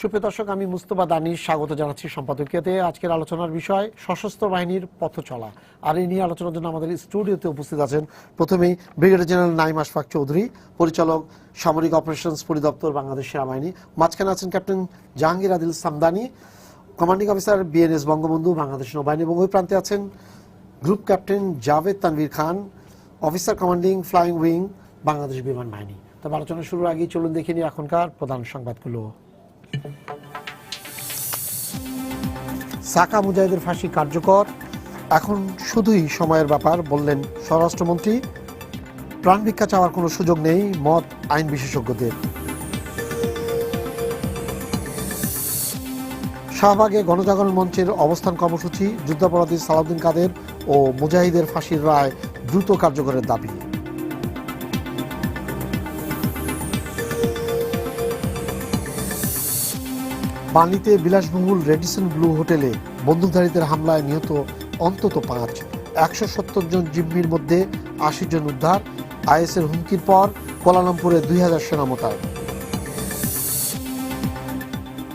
সুপ্রিয় দর্শক, আমি মুস্তফা দানিশ স্বাগত জানাচ্ছি সম্পাদকীয়তে। আজকের আলোচনার বিষয় সশস্ত্র বাহিনীর পথ চলা। আর এই নিয়ে আলোচনার জন্য আমাদের স্টুডিওতে উপস্থিত আছেন প্রথমেই ব্রিগেডিয়ার জেনারেল নাঈম আশফাক চৌধুরী, পরিচালক সামরিক অপারেশনস পরিদপ্তর বাংলাদেশ সেনাবাহিনী। মাঝখানে আছেন captain Jahangir Adil Samdani, commanding officer BNS Bangabandhu Bangladesh নৌবাহিনী, এবং ওই প্রান্তে আছেন group captain Javed Tanvir Khan, officer commanding flying wing Bangladesh বিমান বাহিনী। তবে আলোচনা শুরুর আগেই চলুন দেখে নিই এখনকার প্রধান সংবাদগুলো। সাকা মুজাহিদের ফাঁসি কার্যকর, এখন শুধুই সময়ের ব্যাপার বললেন স্বরাষ্ট্রমন্ত্রী। প্রাণ ভিক্ষা চাওয়ার কোনো সুযোগ নেই, মত আইন বিশেষজ্ঞদের। শাহবাগে গণজাগরণ মঞ্চের অবস্থান কর্মসূচি, যুদ্ধাপরাধী সালাউদ্দিন কাদের ও মুজাহিদের ফাঁসির রায় দ্রুত কার্যকরের দাবি। বালিতে বিলাসবহুল রেডিসন ব্লু হোটেলে বন্দুকধারীদের হামলায় নিহত অন্তত 5, 170 জন জিম্মির মধ্যে 80 জন উদ্ধার। আইএসের হুমকির পর কুয়ালালামপুরে 2000 সেনা মোতায়েন।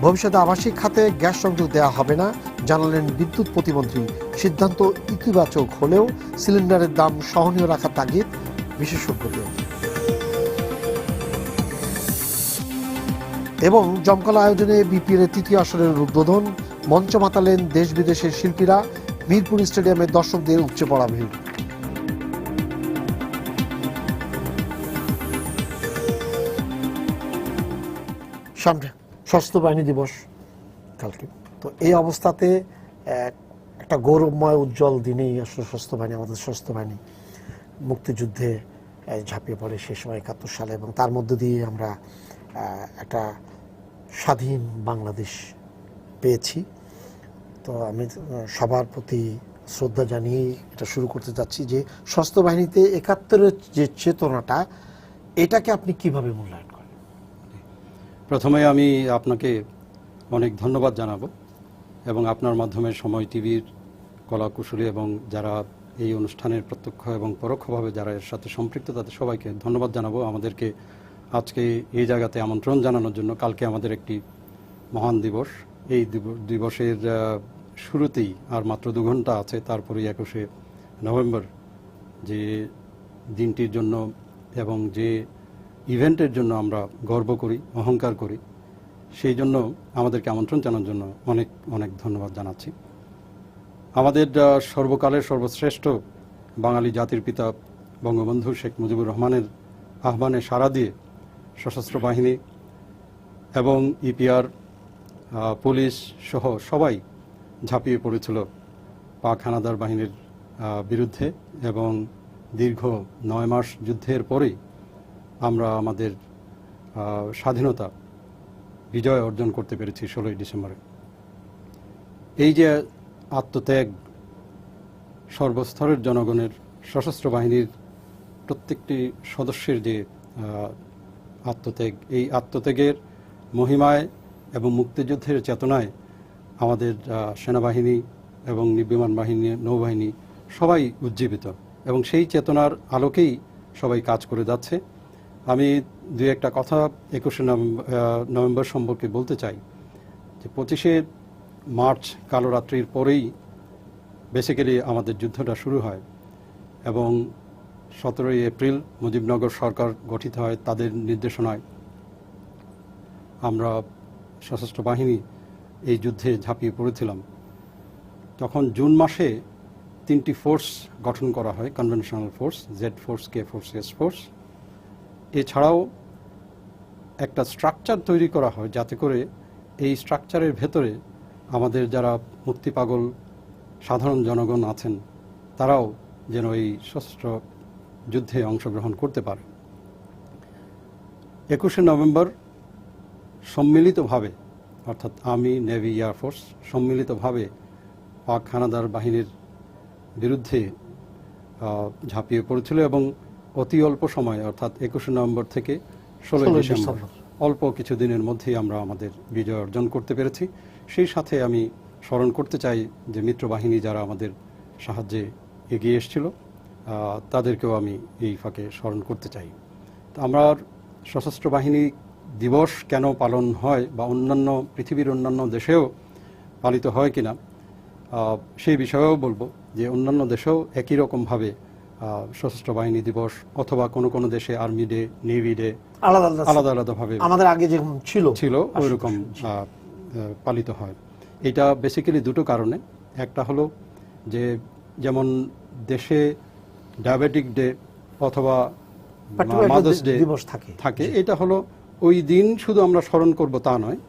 ভবিষ্যতে আবাসিক খাতে গ্যাস সংযোগ দেওয়া হবে না, জানালেন বিদ্যুৎ প্রতিমন্ত্রী। সিদ্ধান্ত ইতিবাচক হলেও সিলিন্ডারের দাম সহনীয় রাখার তাগিদ বিশেষজ্ঞদের। এবং জমকালো আয়োজনে বিপিএল তৃতীয় আসরের উদ্বোধন, মঞ্চ মাতালেন দেশ বিদেশের শিল্পীরা। মিরপুর স্টেডিয়ামে দর্শকদের উপচে পড়া ভিড়। সামনে সশস্ত্র বাহিনী দিবস কালকে, তো এই অবস্থাতে একটা গৌরবময় উজ্জ্বল দিনেই আসলে সশস্ত্র বাহিনী, আমাদের সশস্ত্র বাহিনী মুক্তিযুদ্ধে ঝাঁপিয়ে পড়ে সে সময় 71 সালে, এবং তার মধ্য দিয়ে আমরা একটা স্বাধীন বাংলাদেশ পেয়েছি। তো আমি সবার প্রতি শ্রদ্ধা জানিয়ে এটা শুরু করতে যাচ্ছি যে সশস্ত্র বাহিনীতে 71-এর যে চেতনাটা, এটাকে আপনি কিভাবে মূল্যায়ন করেন? প্রথমে আমি আপনাকে অনেক ধন্যবাদ জানাবো এবং আপনার মাধ্যমে সময় টিভির কলাকুশলী এবং যারা এই অনুষ্ঠানের প্রত্যক্ষ এবং পরোক্ষভাবে যারা এর সাথে সম্পৃক্ত তাদের সবাইকে ধন্যবাদ জানাবো আমাদেরকে আজকে এই জায়গাতে আমন্ত্রণ জানানোর জন্য। কালকে আমাদের একটি মহান দিবস, এই দিবসের শুরুতেই আর মাত্র 2 ঘন্টা আছে, তারপরেই 21শে নভেম্বর, যে দিনটির জন্য এবং যে ইভেন্টের জন্য আমরা গর্ব করি, অহংকার করি, সেই জন্য আমাদেরকে আমন্ত্রণ জানানোর জন্য অনেক অনেক ধন্যবাদ জানাচ্ছি। আমাদের সর্বকালের সর্বশ্রেষ্ঠ বাঙালি জাতির পিতা বঙ্গবন্ধু শেখ মুজিবুর রহমানের আহ্বানে সাড়া দিয়ে সশস্ত্র বাহিনী এবং ইপিআর, পুলিশ সহ সবাই ঝাঁপিয়ে পড়েছিল পাক হানাদার বাহিনীর বিরুদ্ধে, এবং দীর্ঘ 9 মাস যুদ্ধের পরেই আমরা আমাদের স্বাধীনতা বিজয় অর্জন করতে পেরেছি 16ই ডিসেম্বরে। এই যে আত্মত্যাগ, সর্বস্তরের জনগণের, সশস্ত্র বাহিনীর প্রত্যেকটি সদস্যের যে আত্মত্যাগ, এই আত্মত্যাগের মহিমায় এবং মুক্তিযুদ্ধের চেতনায় আমাদের সেনাবাহিনী এবং বিমান বাহিনী, নৌবাহিনী সবাই উজ্জীবিত, এবং সেই চেতনার আলোকেই সবাই কাজ করে যাচ্ছে। আমি 2-1টা কথা 21শে নভেম্বর সম্পর্কে বলতে চাই। যে 25শে মার্চ কালরাত্রির পরেই বেসিক্যালি আমাদের যুদ্ধটা শুরু হয়, এবং 17ই এপ্রিল মুজিবনগর সরকার গঠিত হয়। তাদের নির্দেশনায় আমরা সশস্ত্র বাহিনী এই যুদ্ধে ঝাঁপিয়ে পড়েছিলাম। তখন জুন মাসে 3টি ফোর্স গঠন করা হয়, conventional force, Z force, K force, S force. এছাড়াও একটা স্ট্রাকচার তৈরি করা হয় যাতে করে এই স্ট্রাকচারের ভেতরে আমাদের যারা মুক্তিপাগল সাধারণ জনগণ আছেন তারাও যেন এই সশস্ত্র যুদ্ধে অংশগ্রহণ করতে পারে। 21শে নভেম্বর সম্মিলিতভাবে, অর্থাৎ আর্মি, নেভি, এয়ারফোর্স সম্মিলিতভাবে পাক হানাদার বাহিনীর বিরুদ্ধে ঝাঁপিয়ে পড়েছিল, এবং অতি অল্প সময়, অর্থাৎ 21শে নভেম্বর থেকে 16ই ডিসেম্বর, অল্প কিছু দিনের মধ্যেই আমরা আমাদের বিজয় অর্জন করতে পেরেছি। সেই সাথে আমি স্মরণ করতে চাই যে মিত্রবাহিনী যারা আমাদের সাহায্যে এগিয়ে এসেছিল তাদেরকেও আমি এই ফাঁকে স্মরণ করতে চাই। তো আমরা সশস্ত্র বাহিনী দিবস কেন পালন হয় বা অন্যান্য পৃথিবীর অন্যান্য দেশেও পালিত হয় কিনা সেই বিষয়েও বলবো যে অন্যান্য দেশেও একই রকমভাবে সশস্ত্র বাহিনী দিবস অথবা কোনো কোনো দেশে আর্মি ডে, নেভি ডে আলাদা আলাদা আলাদাভাবে আমাদের আগে যেরকম ছিল ওইরকম পালিত হয়। এটা বেসিক্যালি দুটো কারণে, একটা হলো যে যেমন দেশে ডায়াবেটিক ডে অথবা মাদার্স ডে দিবস থাকে, এটা হলো ওই দিন শুধু আমরা স্মরণ করব তা নয়,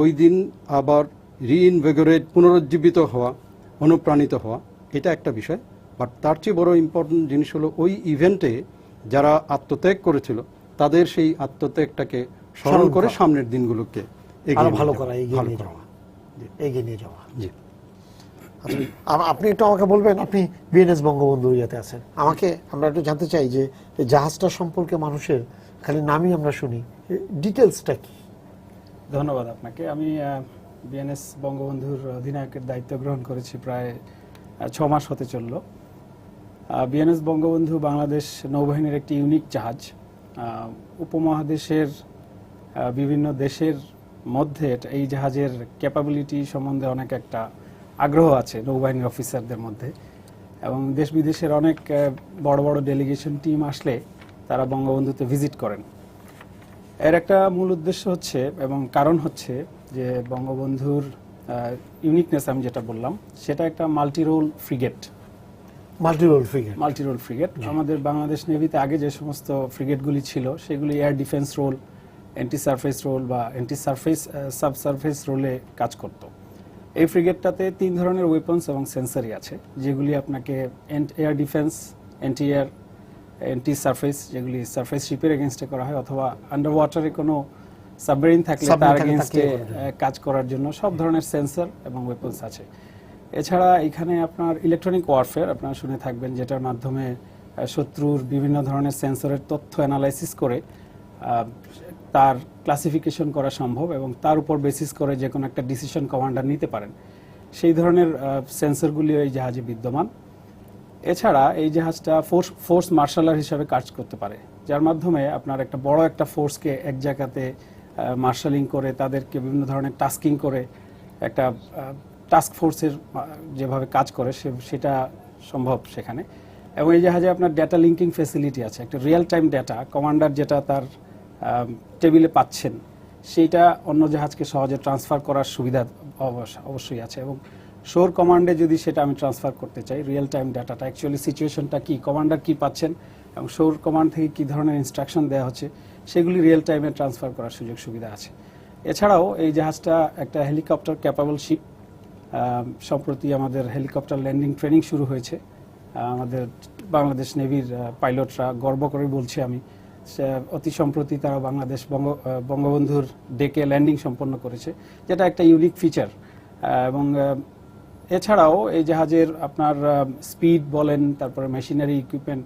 ওই দিন আবার রিইনভিগোরেট, পুনরুজ্জীবিত হওয়া, অনুপ্রাণিত হওয়া, এটা একটা বিষয়। বাট তার চেয়ে বড় ইম্পর্টেন্ট জিনিস হলো ওই ইভেন্টে যারা আত্মত্যাগ করেছিল তাদের সেই আত্মত্যাগটাকে স্মরণ করে সামনের দিনগুলোকে ভালো করা, এগিয়ে নিয়ে যাওয়া। জি, আপনি একটু আমাকে বলবেন, আপনি বিএনএস বঙ্গবন্ধু ইয়াতে আছেন, আমরা একটু জানতে চাই যে জাহাজটা সম্পর্কে মানুষের খালি নামই আমরা শুনি, ডিটেলসটা কি? ধন্যবাদ আপনাকে। আমি বিএনএস বঙ্গবন্ধুর অধিনায়কের দায়িত্ব গ্রহণ করেছি প্রায় 6 মাস হতে চলল। বিএনএস বঙ্গবন্ধু বাংলাদেশ নৌবাহিনীর একটি ইউনিক জাহাজ। উপমহাদেশের বিভিন্ন দেশের মধ্যে এই জাহাজের ক্যাপাবিলিটি সম্বন্ধে অনেক একটা আগ্রহ আছে নৌবাহিনীর অফিসারদের মধ্যে, এবং দেশ বিদেশের অনেক বড় বড় ডেলিগেশন টিম আসলে তারা বঙ্গবন্ধুতে ভিজিট করেন। এর একটা মূল উদ্দেশ্য হচ্ছে এবং কারণ হচ্ছে যে বঙ্গবন্ধুর ইউনিকনেস, আমি যেটা বললাম সেটা একটা মাল্টি রোল ফ্রিগেট। আমাদের বাংলাদেশ নেভিতে আগে যে সমস্ত ফ্রিগেটগুলি ছিল সেগুলি air defence role, anti surface role বা অ্যান্টি সারফেস সাবসারফেস রোলে কাজ করত। এই ফ্রিগেটটাতে 3 ধরনের ওয়েপন্স এবং সেন্সরই আছে, যেগুলি আপনাকে air defence, anti air, anti surface, যেগুলি সারফেস শিপের এগেনস্টে করা হয়, অথবা আন্ডার ওয়াটারে কোনো সাবমেরিন থাকলে তার এগেনস্টে কাজ করার জন্য সব ধরনের সেন্সর এবং ওয়েপন্স আছে। এছাড়া এখানে আপনার ইলেকট্রনিক ওয়ারফেয়ার আপনারা শুনে থাকবেন, যেটার মাধ্যমে শত্রুর বিভিন্ন ধরনের সেন্সরের তথ্য অ্যানালাইসিস করে তার ক্লাসিফিকেশন করা সম্ভব এবং তার উপর বেসিস করে যে কোনো একটা ডিসিশন কমান্ডার নিতে পারেন। সেই ধরনের সেন্সরগুলিও এই জাহাজে বিদ্যমান। এছাড়া এই জাহাজটা ফোর্স মার্শালার হিসাবে কাজ করতে পারে, যার মাধ্যমে আপনার একটা বড় একটা ফোর্সকে এক জায়গাতে মার্শালিং করে তাদেরকে বিভিন্ন ধরনের টাস্কিং করে একটা টাস্ক ফোর্সের যেভাবে কাজ করে সেটা সম্ভব সেখানে। এবং এই জাহাজে আপনার ডেটা লিঙ্কিং ফ্যাসিলিটি আছে, একটা রিয়েল টাইম ডেটা কমান্ডার যেটা তার টেবিলে পাচ্ছেন সেইটা অন্য জাহাজকে সহজে ট্রান্সফার করার সুবিধা অবশ্যই আছে। এবং শোর কমান্ডে যদি সেটা আমি ট্রান্সফার করতে চাই, রিয়েল টাইম ডাটাটা অ্যাকচুয়ালি সিচুয়েশনটা কি, কমান্ডার কি পাচ্ছেন এবং শোর কমান্ড থেকে কি ধরনের ইনস্ট্রাকশন দেওয়া হচ্ছে সেগুলি রিয়েল টাইমে ট্রান্সফার করার সুযোগ সুবিধা আছে। এছাড়াও এই জাহাজটা একটা হেলিকপ্টার ক্যাপাবল শিপ। সম্প্রতি আমাদের হেলিকপ্টার ল্যান্ডিং ট্রেনিং শুরু হয়েছে। আমাদের বাংলাদেশ নেভির পাইলটরা গর্ব করে বলছি আমি, অতি সম্প্রতি তারা বঙ্গবন্ধুর ডেকে ল্যান্ডিং সম্পন্ন করেছে, যেটা একটা ইউনিক ফিচার। এবং এছাড়াও এই জাহাজের আপনার স্পিড বলেন, তারপরে মেশিনারি ইকুইপমেন্ট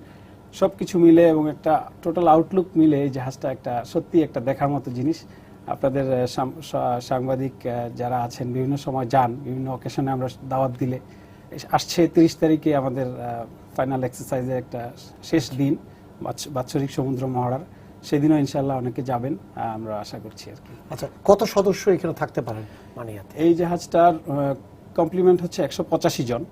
সব কিছু মিলে এবং একটা টোটাল আউটলুক মিলে এই জাহাজটা একটা সত্যি একটা দেখার মতো জিনিস। আপনাদের সাংবাদিক যারা আছেন বিভিন্ন সময় যান, বিভিন্ন অকেশনে আমরা দাওয়াত দিলে আসছে 30 তারিখে আমাদের ফাইনাল এক্সারসাইজের একটা শেষ দিন, বাৎসরিক সমুদ্র মহড়ার, সেদিনও ইনশাল্লাহ অনেকে যাবেন আমরা আশা করছি আর কি। আচ্ছা, কত সদস্য এখানে থাকতে পারেন? এই জাহাজটার কমপ্লিমেন্ট হচ্ছে 185 জন,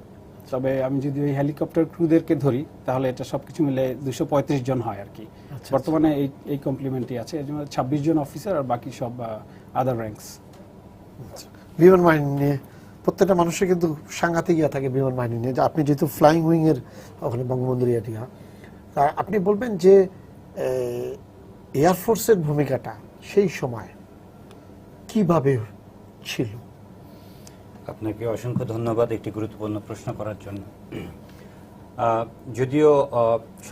তবে আমি যদি ওই হেলিকপ্টার ক্রুদেরকে ধরি তাহলে এটা সবকিছু মিলে 235 জন হয় আর কি। বর্তমানে এই কমপ্লিমেন্টই আছে, এর জন্য 26 জন অফিসার আর বাকি সব আদার র্যাঙ্কস। বিমান বাহিনী নিয়ে প্রত্যেকটা মানুষের কিন্তু সাংঘাতিক ইয়া থাকে বিমান বাহিনী নিয়ে। আপনি যেহেতু ফ্লাইং উইং এর ওখানে বঙ্গবন্ধুর ইয়া, তা আপনি বলবেন যে এয়ারফোর্সের ভূমিকাটা সেই সময় কিভাবে ছিল? আপনাকে অসংখ্য ধন্যবাদ একটি গুরুত্বপূর্ণ প্রশ্ন করার জন্য। যদিও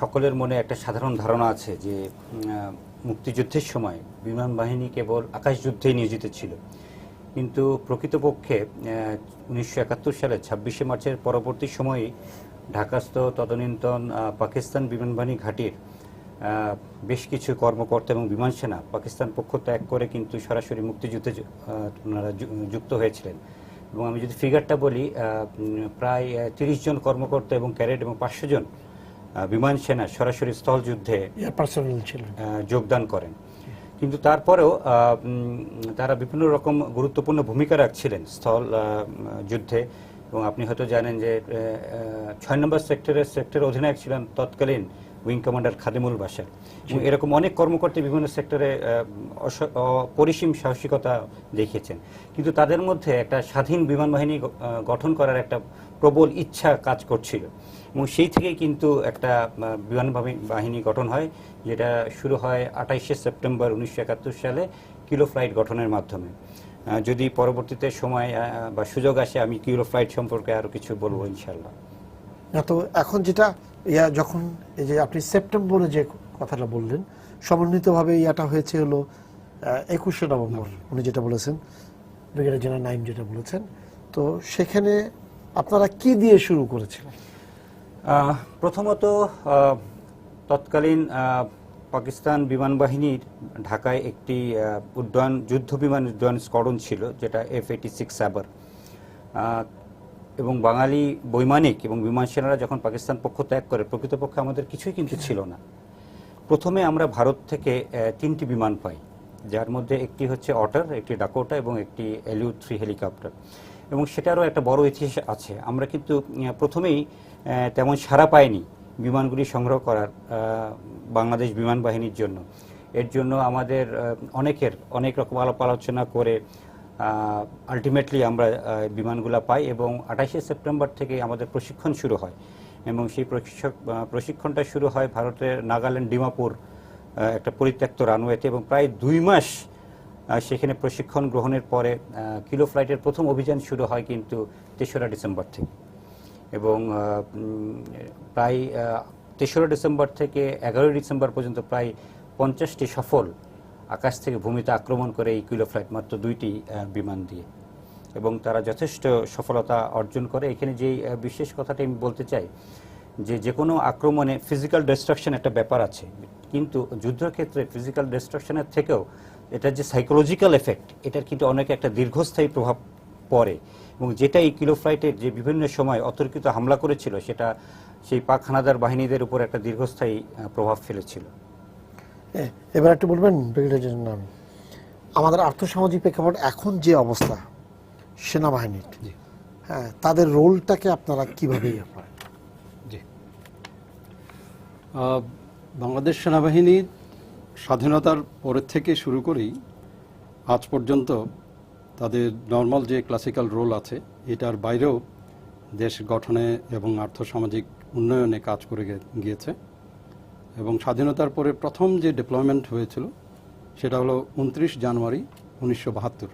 সকলের মনে একটা সাধারণ ধারণা আছে যে মুক্তিযুদ্ধের সময় বিমান বাহিনী কেবল আকাশ যুদ্ধেই নিয়োজিত ছিল, কিন্তু প্রকৃতপক্ষে 1971 সালে 26শে মার্চের পরবর্তী সময়ে ঢাকাস্থ তদানীন্তন পাকিস্তান বিমান বাহিনী ঘাঁটির বেশ কিছু কর্মকর্তা এবং বিমান সেনা পাকিস্তান পক্ষ ত্যাগ করে কিন্তু সরাসরি মুক্তিযুদ্ধে ওনারা যুক্ত হয়েছিলেন। এবং আমি যদি ফিগারটা বলি, প্রায় 30 জন কর্মকর্তা এবং ক্যাডেট এবং 500 জন বিমান সেনা সরাসরি স্থল যুদ্ধে যোগদান করেন। কিন্তু তারপরেও তারা বিভিন্ন রকম গুরুত্বপূর্ণ ভূমিকা রাখছিলেন স্থল যুদ্ধে। এবং আপনি হয়তো জানেন যে 6 নম্বর সেক্টরের অধিনায়ক ছিলেন তৎকালীন উইং কমান্ডার খাদিমুল বাশার। এরকম অনেক কর্মকর্তা বিভিন্ন সেক্টরে পরিসীম সাহসিকতা দেখিয়েছেন। কিন্তু তাদের মধ্যে একটা স্বাধীন বিমান বাহিনী গঠন করার একটা প্রবল ইচ্ছা কাজ করছিল, এবং সেই থেকেই কিন্তু একটা বিমান বাহিনী গঠন হয়, যেটা শুরু হয় 28শে সেপ্টেম্বর 1971 সালে কিলো ফ্লাইট গঠনের মাধ্যমে। যদি পরবর্তীতে সময় বা সুযোগ আসে আমি কিলো ফ্লাইট সম্পর্কে আরো কিছু বলবো ইনশাআল্লাহ। তো এখন যেটা যখন এই যে আপনি সেপ্টেম্বরে যে কথাটা বললেন, সমন্বিতভাবে ইয়াটা হয়েছে হলো 21শে নভেম্বর, উনি যেটা বলেছেন, ব্রিগেডিয়ার জেনারেল নাইম যেটা বলেছেন। তো সেখানে আপনারা কি দিয়ে শুরু করেছিলেন? প্রথমত তৎকালীন পাকিস্তান বিমান বাহিনীর ঢাকায় একটি যুদ্ধ বিমান উড্ডয়ন স্কোয়াড্রন ছিল, যেটা F-86 সাবার। এবং বাঙালি বৈমানিক এবং বিমান সেনারা যখন পাকিস্তান পক্ষ ত্যাগ করে, প্রকৃতপক্ষে আমাদের কিছুই কিন্তু ছিল না। প্রথমে আমরা ভারত থেকে 3টি বিমান পাই, যার মধ্যে একটি হচ্ছে অটার, একটি ডাকোটা এবং একটি LU-3 হেলিকপ্টার। এবং সেটারও একটা বড় ইতিহাস আছে। আমরা কিন্তু প্রথমেই তেমন সাড়া পাইনি বিমানগুলি সংগ্রহ করার বাংলাদেশ বিমান বাহিনীর জন্য। এর জন্য আমাদের অনেক রকম আলাপ আলোচনা করে আলটিমেটলি আমরা বিমানগুলো পাই, এবং 28শে সেপ্টেম্বর থেকে আমাদের প্রশিক্ষণ শুরু হয়। এবং সেই প্রশিক্ষণটা শুরু হয় ভারতের নাগাল্যান্ড ডিমাপুর একটা পরিত্যক্ত রানওয়েতে, এবং প্রায় 2 মাস সেখানে প্রশিক্ষণ গ্রহণের পরে কিলো ফ্লাইটের প্রথম অভিযান শুরু হয় কিন্তু 3রা ডিসেম্বর থেকে। এবং প্রায় 3রা ডিসেম্বর থেকে 11ই ডিসেম্বর পর্যন্ত প্রায় 50টি সফল আকাশ থেকে ভূমিতে আক্রমণ করে এই কিলো ফ্লাইট মাত্র 2টি বিমান দিয়ে, এবং তারা যথেষ্ট সফলতা অর্জন করে। এখানে যে বিশেষ কথাটা আমি বলতে চাই, যে কোনো আক্রমণে ফিজিক্যাল ডিস্ট্রাকশন একটা ব্যাপার আছে, কিন্তু যুদ্ধক্ষেত্রে ফিজিক্যাল ডিস্ট্রাকশনের থেকেও এটার যে সাইকোলজিক্যাল এফেক্ট, এটার কিন্তু অনেক একটা দীর্ঘস্থায়ী প্রভাব পড়ে। এবং যেটা এই কিলো ফ্লাইটের যে বিভিন্ন সময় অতর্কিত হামলা করেছিল, সেটা সেই পাক হানাদার বাহিনীদের উপর একটা দীর্ঘস্থায়ী প্রভাব ফেলেছিল। এবার একটু বলবেন ব্রিগেডিয়ার নাম, আমাদের আর্থসামাজিক প্রেক্ষাপট এখন যে অবস্থা সেনাবাহিনীর, হ্যাঁ, তাদের রোলটাকে আপনারা কিভাবে জি, বাংলাদেশ সেনাবাহিনী স্বাধীনতার পরের থেকে শুরু করেই আজ পর্যন্ত তাদের নর্মাল যে ক্লাসিক্যাল রোল আছে, এটার বাইরেও দেশ গঠনে এবং আর্থসামাজিক উন্নয়নে কাজ করে গিয়েছে। এবং স্বাধীনতার পরে প্রথম যে ডিপ্লয়মেন্ট হয়েছিল সেটা হলো 29 জানুয়ারি 1972,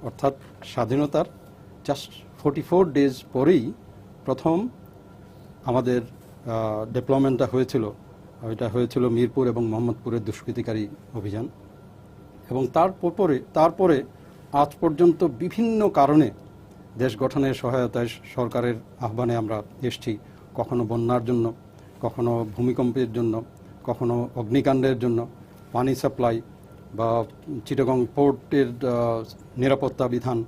অর্থাৎ স্বাধীনতার জাস্ট 44 ডেজ পরেই প্রথম আমাদের ডিপ্লয়মেন্টটা হয়েছিল। এটা হয়েছিল মিরপুর এবং মোহাম্মদপুরের দুষ্কৃতিকারী অভিযান। এবং তারপরে আজ পর্যন্ত বিভিন্ন কারণে দেশ গঠনের সহায়তায় সরকারের আহ্বানে আমরা এসেছি, কখনো বন্যার জন্য, কখনো ভূমিকম্পের জন্য, কখনো অগ্নিকাণ্ডের জন্য, পানি সাপ্লাই বা চিটাগং পোর্টের নিরাপত্তা বিধান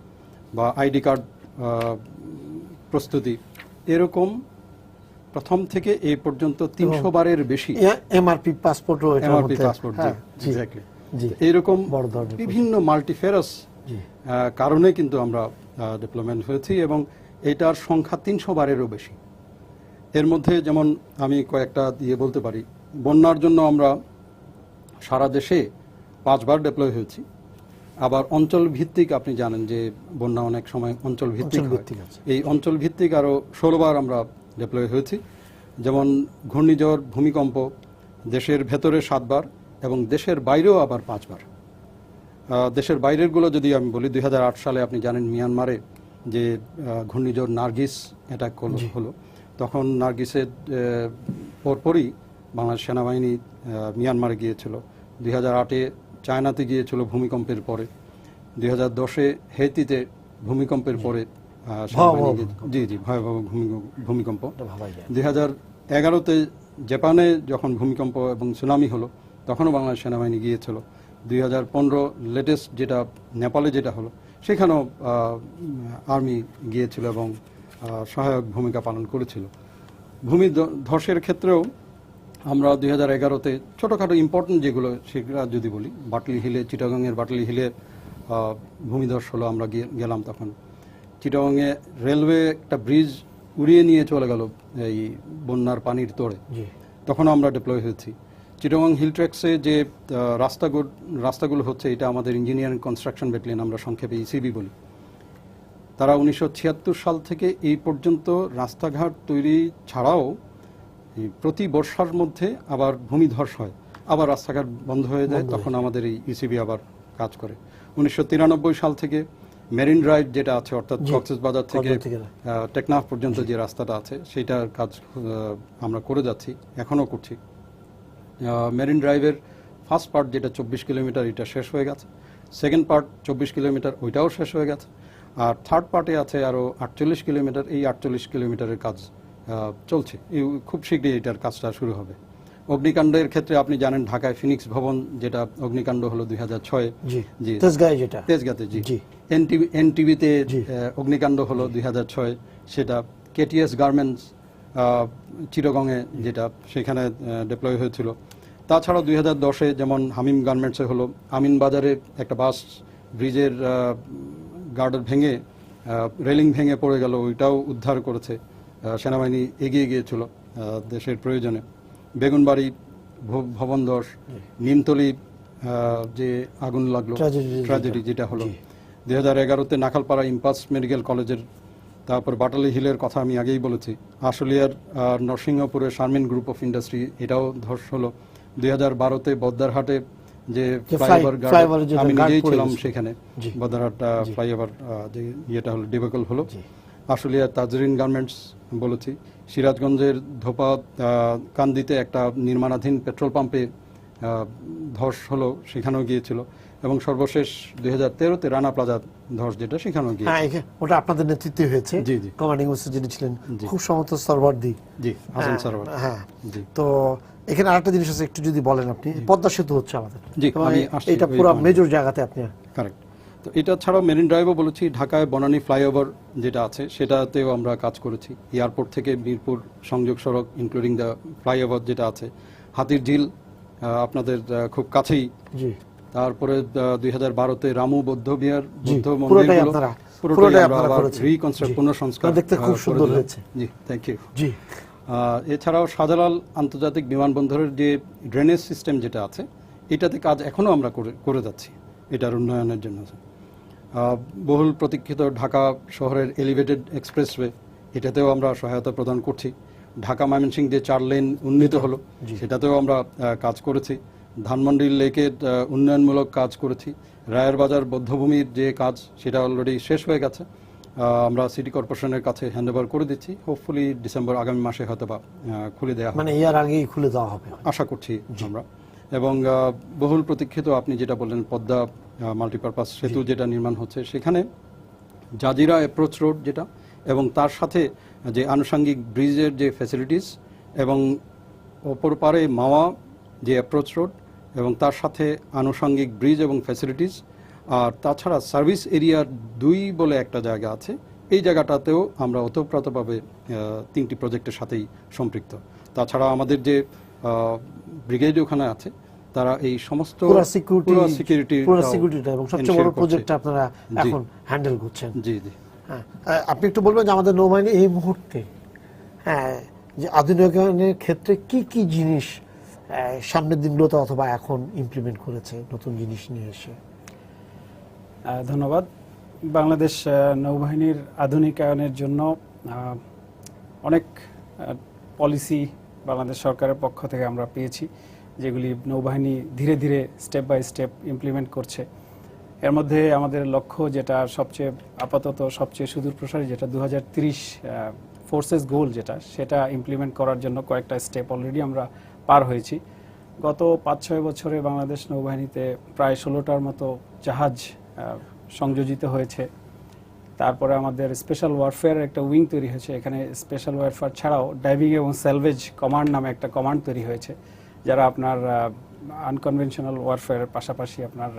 বা আইডি কার্ড প্রস্তুতি, এরকম প্রথম থেকে এই পর্যন্ত 300 বারের বেশি এমআরপি পাসপোর্ট, এইরকম বিভিন্ন মাল্টিফেরাস কারণে কিন্তু আমরা ডিপ্লয়মেন্ট হয়েছি, এবং এটার সংখ্যা 300 বারেরও বেশি। এর মধ্যে যেমন আমি কয়েকটা দিয়ে বলতে পারি, বন্যার জন্য আমরা সারা দেশে 5 বার ডিপ্লয় হয়েছি। আবার অঞ্চল ভিত্তিক, আপনি জানেন যে বন্যা অনেক সময় অঞ্চল ভিত্তিক হয়, এই অঞ্চল ভিত্তিক আরও 16 বার আমরা ডিপ্লয় হয়েছি। যেমন ঘূর্ণিঝড়, ভূমিকম্প, দেশের ভেতরে 7 বার এবং দেশের বাইরেও আবার 5 বার। দেশের বাইরেরগুলো যদি আমি বলি, 2008 সালে আপনি জানেন মিয়ানমারে যে ঘূর্ণিঝড় নার্গিস অ্যাটাক হলো, তখন নার্গিসের পরপরই বাংলাদেশ সেনাবাহিনী মিয়ানমারে গিয়েছিল। 2008-এ চায়নাতে গিয়েছিল ভূমিকম্পের পরে। 2010-এ হেইতিতে ভূমিকম্পের পরে ভয়াবহ ভূমিকম্প। 2011-তে জাপানে যখন ভূমিকম্প এবং সুনামি হলো, তখনও বাংলাদেশ সেনাবাহিনী গিয়েছিল। 2015 লেটেস্ট যেটা নেপালে যেটা হলো, সেখানেও আর্মি গিয়েছিল এবং সহায়ক ভূমিকা পালন করেছিল। ভূমি ধসের ক্ষেত্রেও আমরা 2011-তে ছোটোখাটো ইম্পর্টেন্ট যেগুলো সেগুলো যদি বলি, বাটলি হিলে, চিটাগাংয়ের বাটলি হিলে ভূমিধস হলো, আমরা গেলাম তখন। চিটাগাংয়ে রেলওয়ে একটা ব্রিজ উড়িয়ে নিয়ে চলে গেল এই বন্যার পানির তোড়ে, তখন আমরা ডিপ্লয় হয়েছি। চিটাগাং হিল ট্র্যাক্সে যে রাস্তাগুলো হচ্ছে, এটা আমাদের ইঞ্জিনিয়ারিং কনস্ট্রাকশন ব্যাটালিয়ন, আমরা সংক্ষেপে ইসিবি বলি। তারা 1976 সাল থেকে এই পর্যন্ত রাস্তাঘাট তৈরি ছাড়াও প্রতি বর্ষার মধ্যে আবার ভূমিধস হয়, আবার রাস্তাঘাট বন্ধ হয়ে যায়, তখন আমাদের এই ইসিবি আবার কাজ করে। 1993 সাল থেকে মেরিন ড্রাইভ যেটা আছে, অর্থাৎ কক্সবাজার থেকে টেকনাফ পর্যন্ত যে রাস্তাটা আছে, সেইটার কাজ আমরা করে যাচ্ছি, এখনও করছি। মেরিন ড্রাইভের ফার্স্ট পার্ট যেটা 24 কিলোমিটার, এটা শেষ হয়ে গেছে। সেকেন্ড পার্ট 24 কিলোমিটার, ওইটাও শেষ হয়ে গেছে। আর থার্ড পার্টে আছে আরও 48 কিলোমিটার। এই 48 কিলোমিটারের কাজ চলছে, খুব শীঘ্রই এটার কাজটা শুরু হবে। অগ্নিকাণ্ডের ক্ষেত্রে আপনি জানেন, ঢাকায় ফিনিক্স ভবন যেটা অগ্নিকাণ্ড হলো 2006, জি তেজগাঁতে, জি এনটিভিতে অগ্নিকাণ্ড হলো 2006, সেটা কেটিএস গার্মেন্টস চিটাগংয়ে যেটা, সেখানে ডিপ্লয় হয়েছিল। তাছাড়াও 2010-এ যেমন হামিম গার্মেন্টসে হলো, আমিন বাজারে একটা বাস ব্রিজের গার্ডার ভেঙে, রেলিং ভেঙে পড়ে গেল, ওইটাও উদ্ধার করেছে সেনাবাহিনী, এগিয়ে গিয়েছিল দেশের প্রয়োজনে। বেগুনবাড়ি ভবন ধস, নিমতলি যে আগুন লাগলো, ট্র্যাজেডি যেটা হলো 2011-তে নাখালপাড়া ইম্পালস মেডিকেল কলেজের। তারপর বাটালি হিলের কথা আমি আগেই বলেছি। আশুলিয়ার নরসিংহপুরের শারমিন গ্রুপ অফ ইন্ডাস্ট্রি, এটাও ধস হলো। 2012-তে বদ্দারহাটে যে ফ্লাইওভার, আমি নিজেই ছিলাম সেখানে, বদ্দারহাট ফ্লাইওভার যে ইয়েটা হলো, ডিবেকল হলো। আশুলিয়ার তাজরিন গার্মেন্টস বলেছি। সিরাজগঞ্জের ধোপা কান্দিতে একটা নির্মাণাধীন পেট্রোল পাম্পে ধস হলো, সেখানেও গিয়েছিল। এবং সর্বশেষ 2013-তে রানা প্লাজা ধস, যেটা সেখানেও গিয়েছিল। ওটা আপনাদের নেতৃত্বে হয়েছে, কমান্ডিং অফিসার যিনি ছিলেন খুব সম্ভবত সরওয়ার্দী, জি হাসান সরওয়ার। হ্যাঁ, তো এখানে আরেকটা জিনিস আছে, একটু যদি বলেন আপনি। পদ্মা সেতু হচ্ছে আমাদের, জি আমি এটা পুরো মেজর জায়গাতে আপনি। কারেক্ট। তো এটা ছাড়াও মেরিন ড্রাইভও বলেছি, ঢাকায় বনানী ফ্লাইওভার যেটা আছে সেটাতেও আমরা কাজ করেছি। এয়ারপোর্ট থেকে মিরপুর সংযোগ সড়ক, ইনক্লুডিং দ্য ফ্লাইওভার যেটা আছে। হাতির ঝিল আপনাদের খুব কাছেই। তারপরে 2012-তে রামু বৌদ্ধ বিহার, বৌদ্ধ মন্দিরগুলো পুরোটাই আমরা রিকনস্ট্রাক্ট, পুনঃসংস্কার দেখতে খুব সুন্দর হয়েছে। জি, থ্যাংক ইউ। জি, এছাড়াও শাহজালাল আন্তর্জাতিক বিমানবন্দরের যে ড্রেনেজ সিস্টেম যেটা আছে, এটাতে কাজ এখনও আমরা করে যাচ্ছি, এটার উন্নয়নের জন্য। বহুল প্রতীক্ষিত ঢাকা শহরের এলিভেটেড এক্সপ্রেসওয়ে, এটাতেও আমরা সহায়তা প্রদান করছি। ঢাকা ময়মনসিংহ যে 4 লেন উন্নীত হলো, সেটাতেও আমরা কাজ করেছি। ধানমন্ডি লেকের উন্নয়নমূলক কাজ করেছি। রায়ের বাজার বধ্যভূমির যে কাজ, সেটা অলরেডি শেষ হয়ে গেছে, আমরা সিটি কর্পোরেশনের কাছে হ্যান্ডওভার করে দিচ্ছি। হোপফুলি ডিসেম্বর, আগামী মাসে হয়তো বা খুলে দেওয়া হবে, মানে এর আগেই খুলে দেওয়া হবে আশা করছি আমরা। এবং বহুল প্রতীক্ষিত আপনি যেটা বললেন, পদ্মা মাল্টিপারপাস সেতু যেটা নির্মাণ হচ্ছে, সেখানে জাজিরা অ্যাপ্রোচ রোড যেটা, এবং তার সাথে যে আনুষঙ্গিক ব্রিজের যে ফ্যাসিলিটিস, এবং অপর পারে মাওয়া যে অ্যাপ্রোচ রোড, এবং তার সাথে আনুষঙ্গিক ব্রিজ এবং ফ্যাসিলিটিস। আর তাছাড়া সার্ভিস এরিয়ার 2 বলে একটা জায়গা আছে, এই জায়গাটাতেও আমরা ওতপ্রোতভাবে 3টি প্রজেক্টের সাথেই সম্পৃক্ত। তাছাড়া আমাদের যে ব্রিগেড ওখানে আছে, তারা এই সমস্ত সিকিউরিটি এবং সবচেয়ে বড় প্রজেক্টটা আপনারা এখন হ্যান্ডেল করছেন। জি জি, আপনি একটু বলবেন যে আমাদের নৌবাহিনী এই মুহূর্তে যে আধুনিকায়নের ক্ষেত্রে কি কি জিনিস সামনের দিনগুলোতে অথবা এখন ইমপ্লিমেন্ট করেছে নতুন জিনিস নিয়ে এসে? ধন্যবাদ। বাংলাদেশ নৌবাহিনীর আধুনিকায়নের জন্য অনেক পলিসি বাংলাদেশ সরকারের পক্ষ থেকে আমরা পেয়েছি, যেগুলি নৌবাহিনী ধীরে ধীরে স্টেপ বাই স্টেপ ইমপ্লিমেন্ট করছে। এর মধ্যে আমাদের লক্ষ্য, যেটা সবচেয়ে আপাতত সবচেয়ে সুদূর প্রসারী, যেটা 2030 ফোর্সেস গোল, সেটা ইমপ্লিমেন্ট করার জন্য কয়েকটা স্টেপ অলরেডি আমরা পার হয়েছি। গত 5-6 বছরে বাংলাদেশ নৌবাহিনীতে প্রায় 16টার মতো জাহাজ সংযোজিত হয়েছে। তারপরে আমাদের স্পেশাল ওয়ারফেয়ার একটা উইং তৈরি হয়েছে। এখানে স্পেশাল ওয়ারফেয়ার ছাড়াও ডাইভিং এবং স্যালভেজ কমান্ড নামে একটা কমান্ড তৈরি হয়েছে, যারা আপনার আনকনভেনশনাল ওয়ারফেয়ারের পাশাপাশি আপনার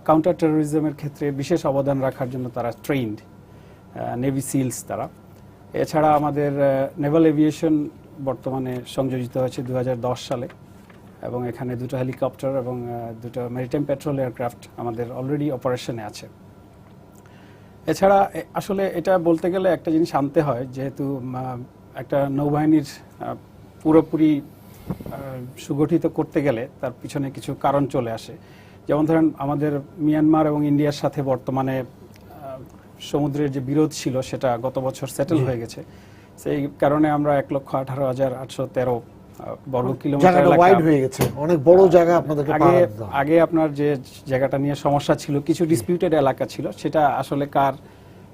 কাউন্টার টেরোরিজমের ক্ষেত্রে বিশেষ অবদান রাখার জন্য তারা ট্রেইনড, নেভি সিলস তারা। এছাড়া আমাদের নেভাল এভিয়েশন বর্তমানে সংযোজিত হয়েছে 2010 সালে, এবং এখানে দুটো হেলিকপ্টার এবং দুটো মেরিটাইম পেট্রোল এয়ারক্রাফট আমাদের অলরেডি অপারেশনে আছে। এছাড়া আসলে এটা বলতে গেলে একটা জিনিস আনতে হয়, যেহেতু একটা নৌবাহিনীর পুরোপুরি সুগঠিত করতে গেলে তার পিছনে কিছু কারণ চলে আসে। যেমন ধরেন আমাদের মিয়ানমার এবং ইন্ডিয়ার সাথে বর্তমানে সমুদ্রের যে বিরোধ ছিল সেটা গত বছর সেটেল হয়ে গেছে। সেই কারণে আমরা 1,18,813 বর্গ কিলোমিটার ওয়াইড হয়ে গেছে, অনেক বড় জায়গা আপনাদেরকে পাহারা দিতে হয়। আগে আপনার যে জায়গাটা নিয়ে সমস্যা ছিল, কিছু ডিসপিউটেড এলাকা ছিল, সেটা আসলে কার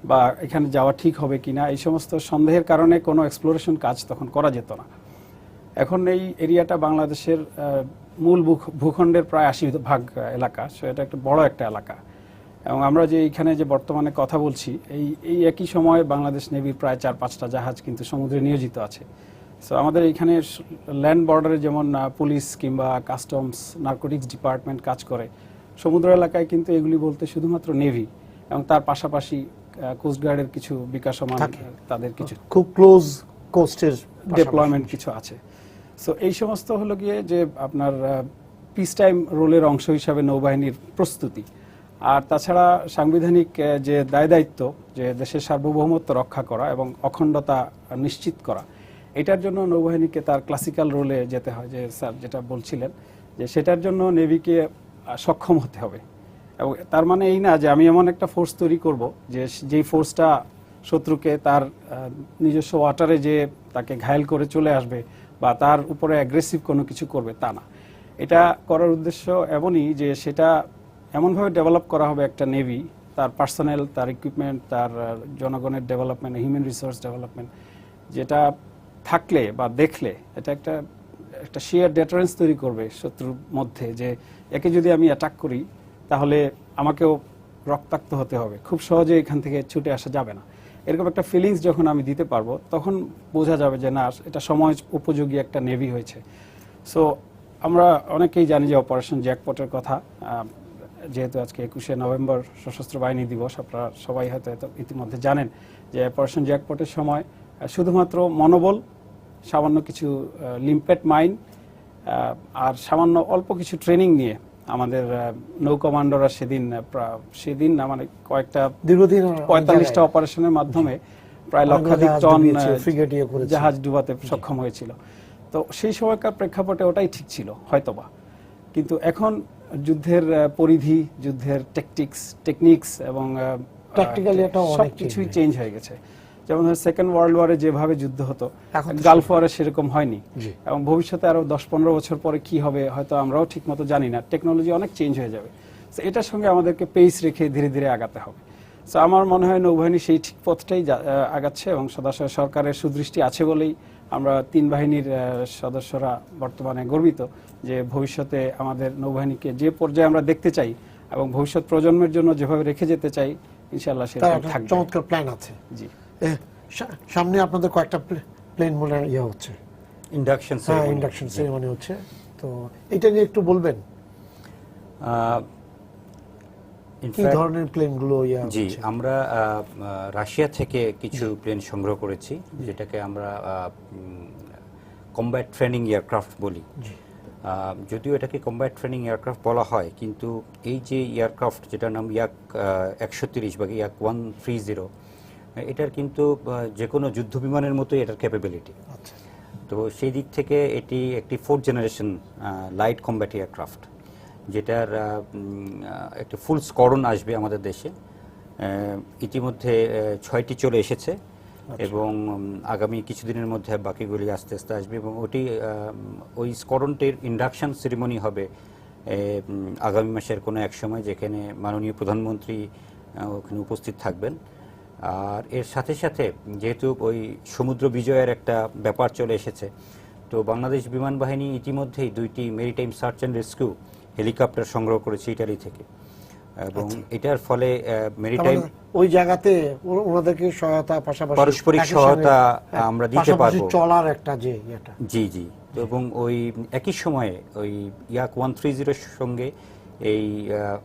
বা এখানে যাওয়া ঠিক হবে কিনা এই সমস্ত সন্দেহের কারণে কোনো এক্সপ্লোরেশন কাজ তখন করা যেত না। এখন এই এরিয়াটা বাংলাদেশের মূল ভূখণ্ডের প্রায় 80% এলাকা, সো এটা একটা বড় একটা এলাকা। এবং আমরা যে এইখানে যে বর্তমানে কথা বলছি, এই একই সময়ে বাংলাদেশ নেভির প্রায় 4-5টা জাহাজ কিন্তু সমুদ্রে নিয়োজিত আছে। সো আমাদের এইখানে ল্যান্ড বর্ডারে যেমন পুলিশ কিংবা কাস্টমস, নার্কোটিক্স ডিপার্টমেন্ট কাজ করে, সমুদ্র এলাকায় কিন্তু এগুলি বলতে শুধুমাত্র নেভি এবং তার পাশাপাশি কোস্টগার্ডের কিছু বিকাশমান তাদের কিছু খুব ক্লোজ কোস্টের ডেপ্লয়মেন্ট কিছু আছে। সো এই সমস্ত হলো গিয়ে যে আপনার পিস টাইম রোলের অংশ হিসাবে নৌবাহিনীর প্রস্তুতি। আর তাছাড়া সাংবিধানিক যে দায়-দায়িত্ব, যে দেশের সার্বভৌমত্ব রক্ষা করা এবং অখণ্ডতা নিশ্চিত করা, এটার জন্য নৌবাহিনীকে তার ক্লাসিক্যাল রোলে যেতে হয়, যে স্যার যেটা বলছিলেন, যে সেটার জন্য নেভিকে সক্ষম হতে হবে। এবং তার মানে এই না যে আমি এমন একটা ফোর্স তৈরি করব যে যেই ফোর্সটা শত্রুকে তার নিজস্ব ওয়াটারে যে তাকে ঘায়েল করে চলে আসবে বা তার উপরে অ্যাগ্রেসিভ কোনো কিছু করবে, তা না। এটা করার উদ্দেশ্য এমনই যে সেটা এমনভাবে ডেভেলপ করা হবে একটা নেভি, তার পার্সোনেল, তার ইকুইপমেন্ট, তার জনগণের ডেভেলপমেন্ট, হিউম্যান রিসোর্স ডেভেলপমেন্ট, যেটা থাকলে বা দেখলে এটা একটা শেয়ার ডেটারেন্স তৈরি করবে শত্রুর মধ্যে, যে একে যদি আমি অ্যাটাক করি তাহলে আমাকেও রক্তাক্ত হতে হবে, খুব সহজে এখান থেকে ছুটে আসা যাবে না। এরকম একটা ফিলিংস যখন আমি দিতে পারবো, তখন বোঝা যাবে যে না, এটা সময় উপযোগী একটা নেভি হয়েছে। সো আমরা অনেকেই জানি যে অপারেশন জ্যাকপটের কথা, যেহেতু আজকে 21শে নভেম্বর সশস্ত্র বাহিনী দিবস, আপনারা সবাই হয়তো ইতিমধ্যে জানেন যে অপারেশন জ্যাকপটের সময় শুধুমাত্র মনোবল, সামান্য কিছু লিম্পেট মাইন আর সামান্য অল্প কিছু ট্রেনিং নিয়ে আমাদের নৌ কমান্ডাররা সেদিন মানে কয়েকটা দীর্ঘদিন 45টা অপারেশনের মাধ্যমে প্রায় লক্ষাধিক টন জাহাজ ডুবাতে সক্ষম হয়েছিল। তো সেই সময়কার প্রেক্ষাপটে ওটাই ঠিক ছিল হয়তোবা, কিন্তু এখন যুদ্ধের পরিধি, যুদ্ধের টেকনিক্স এবং সব কিছুই চেঞ্জ হয়ে গেছে। যেমন সেকেন্ড ওয়ার্ল্ড ওয়ারে যেভাবে যুদ্ধ হতো, গালফ ওয়ারে সেরকম হয়নি, এবং ভবিষ্যতে আরো 10-15 বছর পরে কি হবে হয়তো আমরাও ঠিক মতো জানি না। টেকনোলজি অনেক চেঞ্জ হয়ে যাবে, তো এটার সঙ্গে আমাদেরকে পেস রেখে ধীরে ধীরে আগাতে হবে। তো আমার মনে হয় নৌবাহিনী সেই ঠিক পথটাই আগাচ্ছে, এবং সরকারের সুদৃষ্টি আছে বলেই আমরা 3 বাহিনীর সদস্যরা বর্তমানে গর্বিত যে ভবিষ্যতে আমাদের নৌবাহিনীকে যে পর্যায়ে আমরা দেখতে চাই এবং ভবিষ্যৎ প্রজন্মের জন্য যেভাবে রেখে যেতে চাই, ইনশাআল্লাহ সেটা থাকবে। চমৎকার প্ল্যান আছে। জি, সামনে আপনাদের কয়েকটা প্লেন মনে হচ্ছে, ইন্ডাকশন সেরেমনি হচ্ছে, তো এটা নিয়ে একটু বলবেন কি ধরনের প্লেনগুলো? জি, আমরা রাশিয়া থেকে কিছু প্লেন সংগ্রহ করেছি, যেটাকে আমরা কমব্যাট ট্রেনিং এয়ারক্রাফট বলি। যদিও এটাকে কমব্যাট ট্রেনিং এয়ারক্রাফট বলা হয়, কিন্তু এই যে এয়ারক্রাফট, যেটার নাম ইয়াক 130 বা ইয়াক 130, এটার কিন্তু যে কোনো যুদ্ধ বিমানের মতোই এটার ক্যাপাবিলিটি। তো সেই দিক থেকে এটি একটি 4th generation light combat aircraft, যেটার একটা ফুল স্কোয়াড্রন আসবে আমাদের দেশে। ইতিমধ্যে 6টি চলে এসেছে এবং আগামী কিছুদিনের মধ্যে বাকিগুলি আস্তে আস্তে আসবে, এবং ওই স্কোয়াড্রনটির ইন্ডাকশন সেরিমনি হবে আগামী মাসের কোনো এক সময়, যেখানে মাননীয় প্রধানমন্ত্রী ওখানে উপস্থিত থাকবেন। আর এর সাথে সাথে যেহেতু ওই সমুদ্র বিজয়ের একটা ব্যাপার চলে এসেছে, তো বাংলাদেশ বিমান বাহিনী ইতিমধ্যেই 2টি maritime search and rescue helicopter সংগ্রহ করেছে ইটালি থেকে, এবং এটার ফলে মেরিটাইম ওই জায়গাতে ওনাদেরকে সহায়তা, পাশাপাশি পারস্পরিক সহায়তা আমরা দিতে পারবো, চলার একটা যে এটা। জি, এবং ওই একই সময়ে ওই ইয়াক 130 এর সঙ্গে এই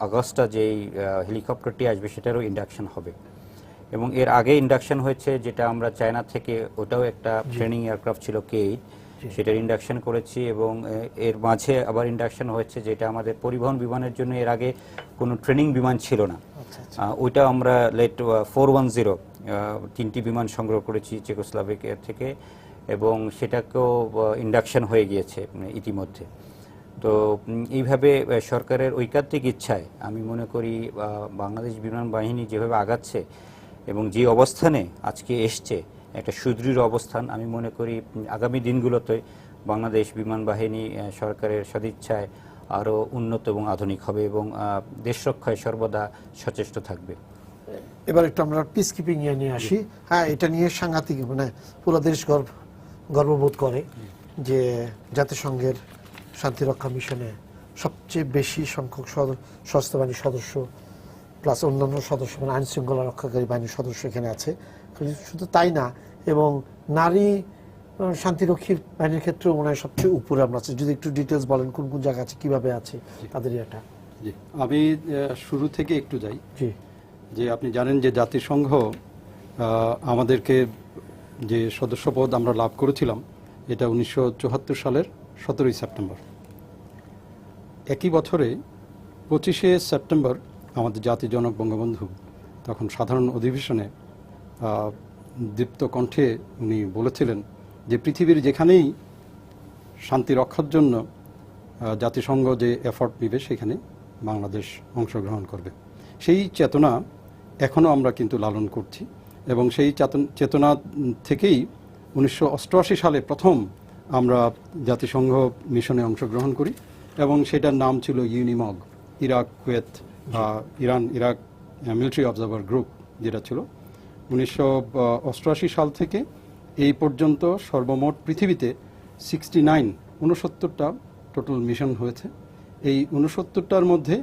আগস্টা যে হেলিকপ্টারটি আসবে সেটারও ইন্ডাকশন হবে, এবং এর আগে ইন্ডাকশন হয়েছে যেটা আমরা চায়না থেকে, ওটাও একটা ট্রেনিং এয়ারক্রাফট ছিল K-8, সেটার ইন্ডাকশন করেছি। এবং এর মাঝে আবার ইন্ডাকশন হয়েছে যেটা আমাদের পরিবহন বিমানের জন্য এর আগে কোনো ট্রেনিং বিমান ছিল না, ওইটা আমরা লেট 410 3টি বিমান সংগ্রহ করেছি চেকোস্লোভাকিয়া থেকে, এবং সেটাকেও ইন্ডাকশন হয়ে গিয়েছে ইতিমধ্যে। তো এইভাবে সরকারের ঐকান্তিক ইচ্ছায় আমি মনে করি বাংলাদেশ বিমান বাহিনী যেভাবে আগাচ্ছে এবং যে অবস্থানে আজকে এসছে, একটা সুদৃঢ় অবস্থান, আমি মনে করি আগামী দিনগুলোতে বাংলাদেশ বিমান বাহিনী সরকারের সদিচ্ছায় আরও উন্নত এবং আধুনিক হবে এবং দেশ রক্ষায় সর্বদা সচেষ্ট থাকবে। এবার একটু আমরা পিস কিপিং নিয়ে আসি। হ্যাঁ, এটা নিয়ে সাংঘাতিক, মানে পুরো দেশ গর্ববোধ করে যে জাতিসংঘের শান্তিরক্ষা মিশনে সবচেয়ে বেশি সংখ্যক সশস্ত্র বাহিনীর সদস্য প্লাস অন্যান্য সদস্য, মানে আইন শৃঙ্খলা রক্ষাকারী বাহিনীর সদস্য এখানে আছে। শুধু তাই না, এবং নারী শান্তিরক্ষী বাহিনীর ক্ষেত্রেও মনে হয় সবচেয়ে উপরে আমরা আছি। যদি একটু ডিটেলস বলেন কোন কোন জায়গা আছে, কিভাবে আছে তাদের এটা। জি, আমি শুরু থেকে একটু যাই। জি, যে আপনি জানেন যে জাতিসংঘ আমাদেরকে যে সদস্যপদ আমরা লাভ করেছিলাম, এটা 1974 সালের 17ই সেপ্টেম্বর। একই বছরে 25শে সেপ্টেম্বর আমাদের জাতির জনক বঙ্গবন্ধু তখন সাধারণ অধিবেশনে দীপ্ত কণ্ঠে উনি বলেছিলেন যে পৃথিবীর যেখানেই শান্তি রক্ষার জন্য জাতিসংঘ যে এফর্ট নেবে সেখানে বাংলাদেশ অংশগ্রহণ করবে। সেই চেতনা এখনও আমরা কিন্তু লালন করছি, এবং সেই চেতনা থেকেই 1988 সালে প্রথম আমরা জাতিসংঘ মিশনে অংশগ্রহণ করি, এবং সেটার নাম ছিল UNIIMOG, Iraq, Kuwait, Iraq military observer group, যেটা ছিল 1988 সাল থেকে এই পর্যন্ত সর্বমোট পৃথিবীতে 69টা টোটাল মিশন হয়েছে। এই 69টার মধ্যে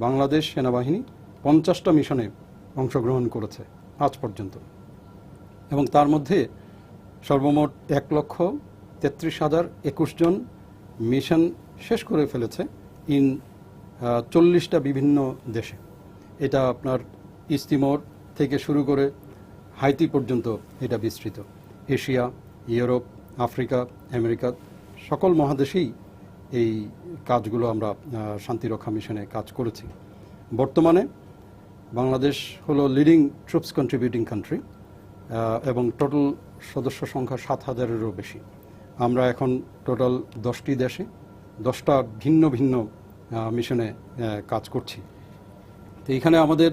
বাংলাদেশ সেনাবাহিনী 50টা মিশনে অংশগ্রহণ করেছে আজ পর্যন্ত, এবং তার মধ্যে সর্বমোট 1,33,021 জন মিশন শেষ করে ফেলেছে ইন 40টা বিভিন্ন দেশে। এটা আপনার ইস্ট তিমোর থেকে শুরু করে হাইতি পর্যন্ত এটা বিস্তৃত। এশিয়া, ইউরোপ, আফ্রিকা, আমেরিকা সকল মহাদেশেই এই কাজগুলো আমরা শান্তিরক্ষা মিশনে কাজ করেছি। বর্তমানে বাংলাদেশ হলো লিডিং ট্রুপস কন্ট্রিবিউটিং কান্ট্রি, এবং টোটাল সদস্য সংখ্যা 7,000-এরও বেশি। আমরা এখন টোটাল 10টি দেশে 10টা ভিন্ন ভিন্ন মিশনে কাজ করছি। তো এখানে আমাদের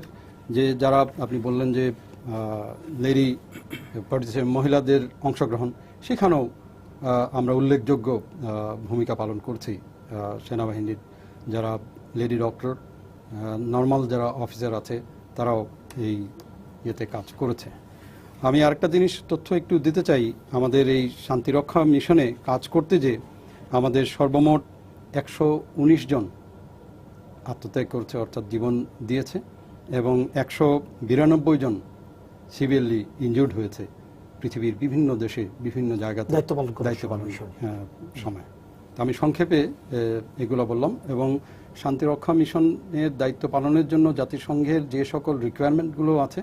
যে যারা আপনি বললেন যে লেডি পার্টিসিপেন্ট, মহিলাদের অংশগ্রহণ, সেখানেও আমরা উল্লেখযোগ্য ভূমিকা পালন করছি। সেনাবাহিনীর যারা লেডি ডক্টর, নর্মাল যারা অফিসার আছে, তারাও এই ইয়েতে কাজ করেছে। আমি আরেকটা জিনিস তথ্য একটু দিতে চাই। আমাদের এই শান্তিরক্ষা মিশনে কাজ করতে যে আমাদের সর্বমোট 119 জন আত্মত্যাগ করছে, অর্থাৎ জীবন দিয়েছে, এবং 192 জন সিভিয়ারলি ইনজুর্ড হয়েছে পৃথিবীর বিভিন্ন দেশে বিভিন্ন জায়গাতে দায়িত্ব পালন সময়। তো আমি সংক্ষেপে এগুলো বললাম। এবং শান্তিরক্ষা মিশনের দায়িত্ব পালনের জন্য জাতিসংঘের যে সকল রিকোয়ারমেন্টগুলো আছে,